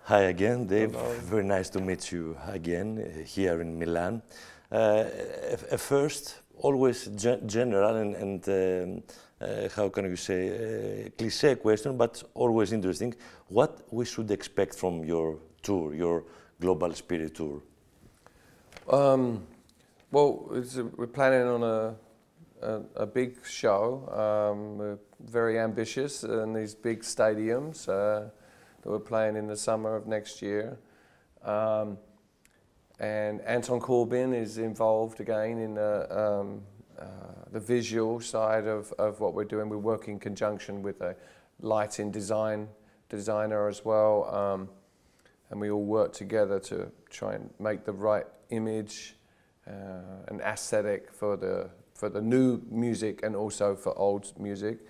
Hi again, Dave. Hello. Very nice to meet you again here in Milan. First, always general and how can you say, cliché question, but always interesting. What we should expect from your tour, your Global Spirit Tour? Well, we're planning on a big show. We're very ambitious in these big stadiums that we're playing in the summer of next year. And Anton Corbijn is involved again in the visual side of what we're doing. We work in conjunction with a lighting designer as well. And we all work together to try and make the right image and aesthetic for the new music and also for old music.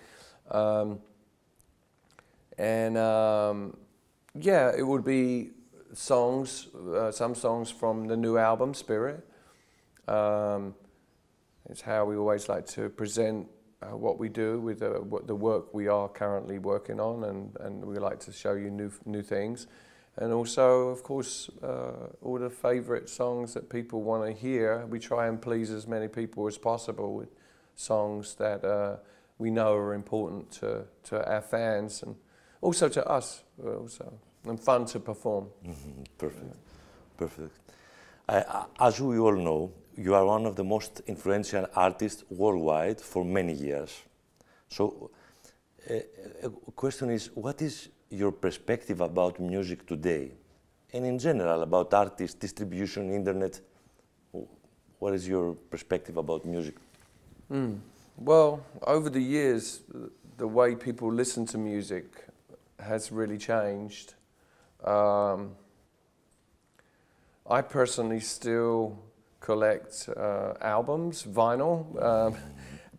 Yeah, it would be songs, some songs from the new album, Spirit. It's how we always like to present what we do with the work we are currently working on, and we like to show you new things. And also, of course, all the favourite songs that people want to hear. We try and please as many people as possible with songs that we know are important to our fans and also to us, and fun to perform. Mm-hmm. Perfect, perfect. As we all know, you are one of the most influential artists worldwide for many years. So, a question is, what is your perspective about music today, and in general about artists, distribution, internet? What is your perspective about music? Well, over the years, the way people listen to music has really changed. I personally still collect albums, vinyl,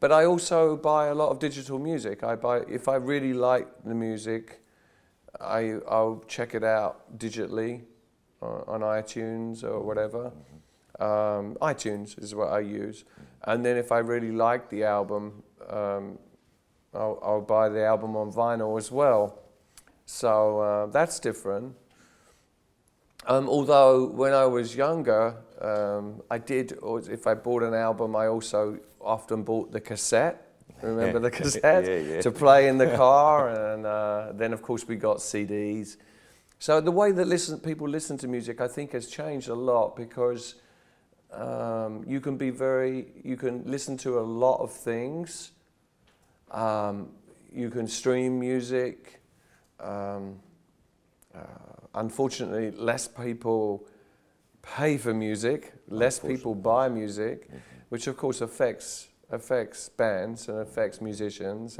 but I also buy a lot of digital music. If I really like the music, I'll check it out digitally on iTunes or whatever. iTunes is what I use. And then if I really like the album, I'll buy the album on vinyl as well. So that's different. Although when I was younger, if I bought an album, I also often bought the cassette. Remember the cassette? Yeah. To play in the car, and then of course we got CDs. So the way that people listen to music, I think, has changed a lot, because you can listen to a lot of things. You can stream music. Unfortunately, less people pay for music, less people buy music, which of course affects bands and affects musicians.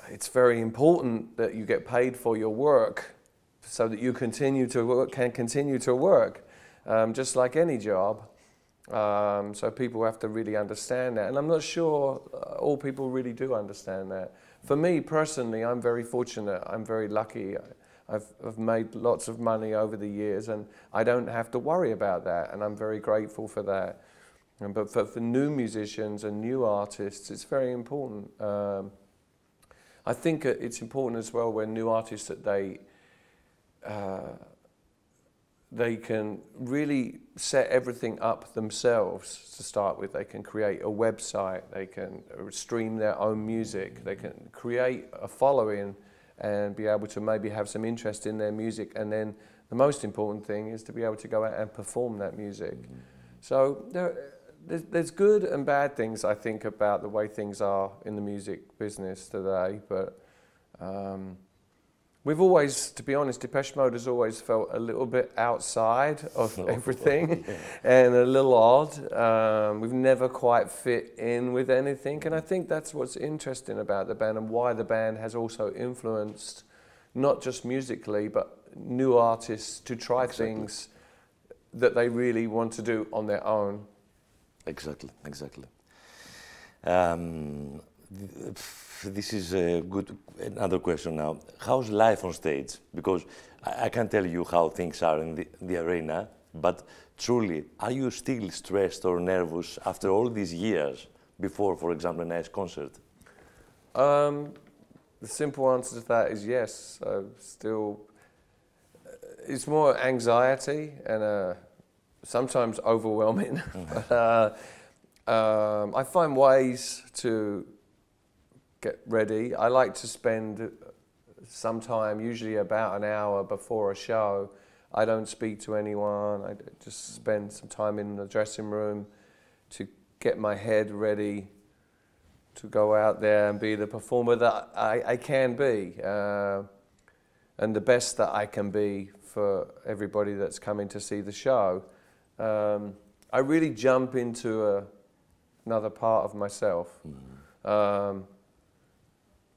It's very important that you get paid for your work so that you can continue to work, just like any job. So people have to really understand that, and I'm not sure all people really do understand that. For me personally, I'm very fortunate, I'm very lucky. I've made lots of money over the years, and I don't have to worry about that, and I'm very grateful for that. But for new musicians and new artists, it's very important. I think it's important as well when new artists that they can really set everything up themselves to start with. They can create a website, they can stream their own music, they can create a following and be able to maybe have some interest in their music, and then the most important thing is to be able to go out and perform that music. So there's good and bad things, I think, about the way things are in the music business today, but we've always, to be honest, Depeche Mode has always felt a little bit outside of everything and a little odd. We've never quite fit in with anything, and I think that's what's interesting about the band and why the band has also influenced, not just musically, but new artists to try things that they really want to do on their own. Exactly. This is another question now. How's life on stage? Because I can't tell you how things are in the arena, but truly, are you still stressed or nervous after all these years before, for example, a nice concert? The simple answer to that is yes. I'm still it's more anxiety and sometimes overwhelming. But, I find ways to get ready. I like to spend some time, usually about an hour before a show. I don't speak to anyone. I just spend some time in the dressing room to get my head ready to go out there and be the performer that I can be, and the best that I can be for everybody that's coming to see the show. I really jump into another part of myself.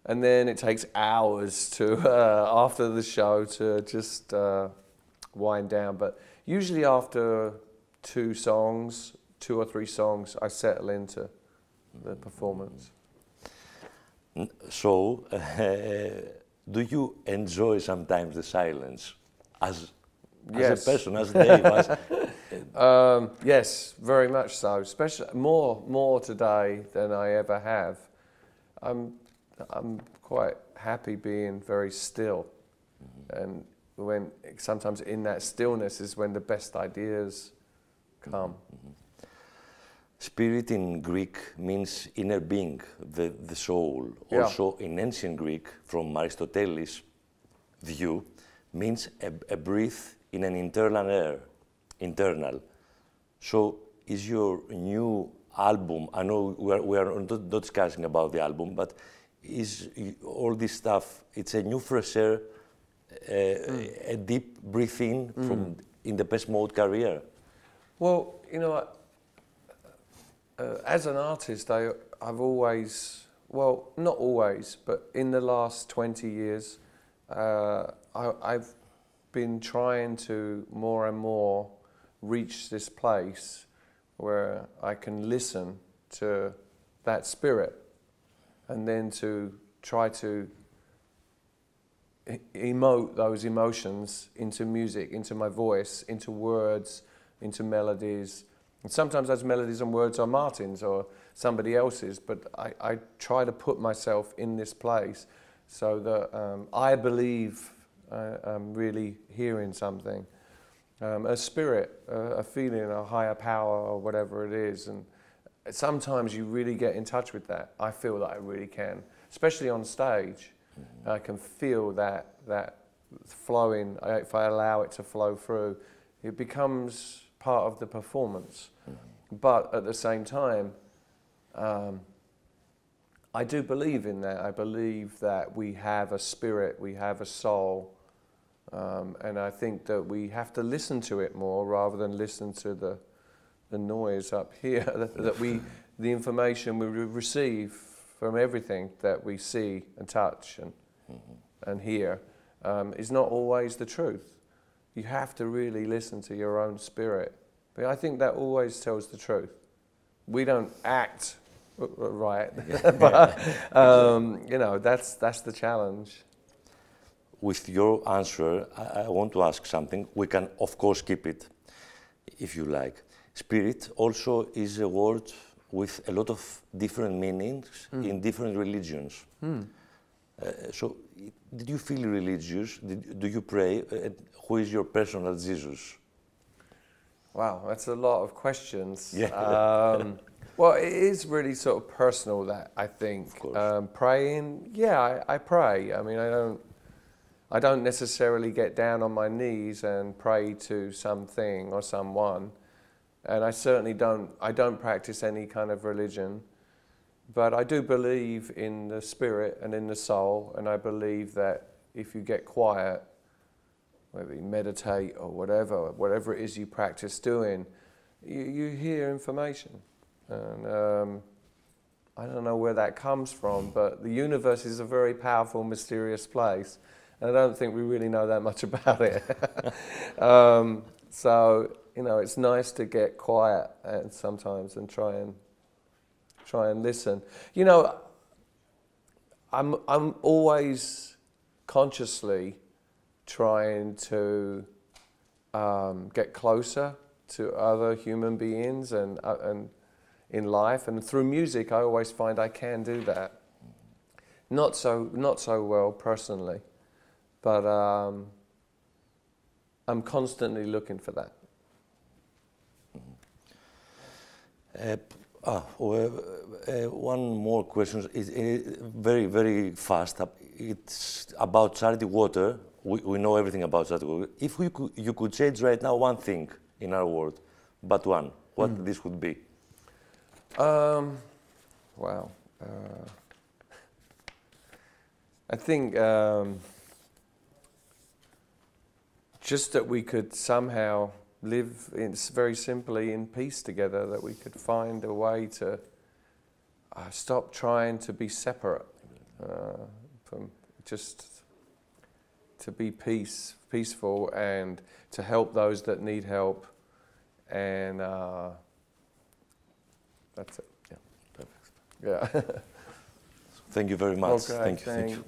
And then it takes hours to, after the show, to just wind down. But usually after 2 or 3 songs, I settle into the performance. So, do you enjoy sometimes the silence as a person, as Dave? Yes, very much so. Especially more today than I ever have. I'm quite happy being very still, and sometimes in that stillness is when the best ideas come. Spirit in Greek means inner being, the soul. Yeah. Also in ancient Greek, from Aristotle's view, means a breath in an internal. So is your new album, I know we are not discussing about the album, but is all this stuff, it's a new fresh air, a deep breath in from in the Depeche Mode career? Well, you know, as an artist, I've always, well, not always, but in the last 20 years, I've been trying to more and more reach this place where I can listen to that spirit and then to try to emote those emotions into music, into my voice, into words, into melodies. And sometimes those melodies and words are Martin's or somebody else's, but I try to put myself in this place so that I believe I'm really hearing something. A spirit, a feeling, a higher power or whatever it is. And sometimes you really get in touch with that. I feel that I really can, especially on stage. I can feel that flowing. If I allow it to flow through, it becomes part of the performance. But at the same time, I do believe in that. I believe that we have a spirit, we have a soul, and I think that we have to listen to it more rather than listen to the noise up here. The information we receive from everything that we see and touch and hear is not always the truth. You have to really listen to your own spirit. But I think that always tells the truth. We don't act right, but you know, that's the challenge. With your answer, I want to ask something. We can, of course, keep it if you like. Spirit also is a word with a lot of different meanings in different religions. So, did you feel religious? Do you pray? Who is your personal Jesus? Wow, that's a lot of questions. Yeah. Well, it is really sort of personal, that I think. Of course. Praying, yeah, I pray. I mean, I don't necessarily get down on my knees and pray to something or someone, and I certainly don't practice any kind of religion. But I do believe in the spirit and in the soul, and I believe that if you get quiet, whether you meditate or whatever it is you practice doing, you hear information. And I don't know where that comes from, but the universe is a very powerful, mysterious place, and I don't think we really know that much about it. So, you know, it's nice to get quiet and sometimes and try and listen. You know, I'm always consciously trying to get closer to other human beings and in life, and through music I always find I can do that. Not so well personally, but I'm constantly looking for that. One more question. Very, very fast. It's about charity water. We know everything about charity water. If you could change right now one thing in our world, but one, what this would be? Wow. I think just that we could somehow live very simply in peace together, that we could find a way to stop trying to be separate, from just to be peaceful and to help those that need help, and that's it. Yeah, perfect. Yeah. Thank you very much. Okay, thank you.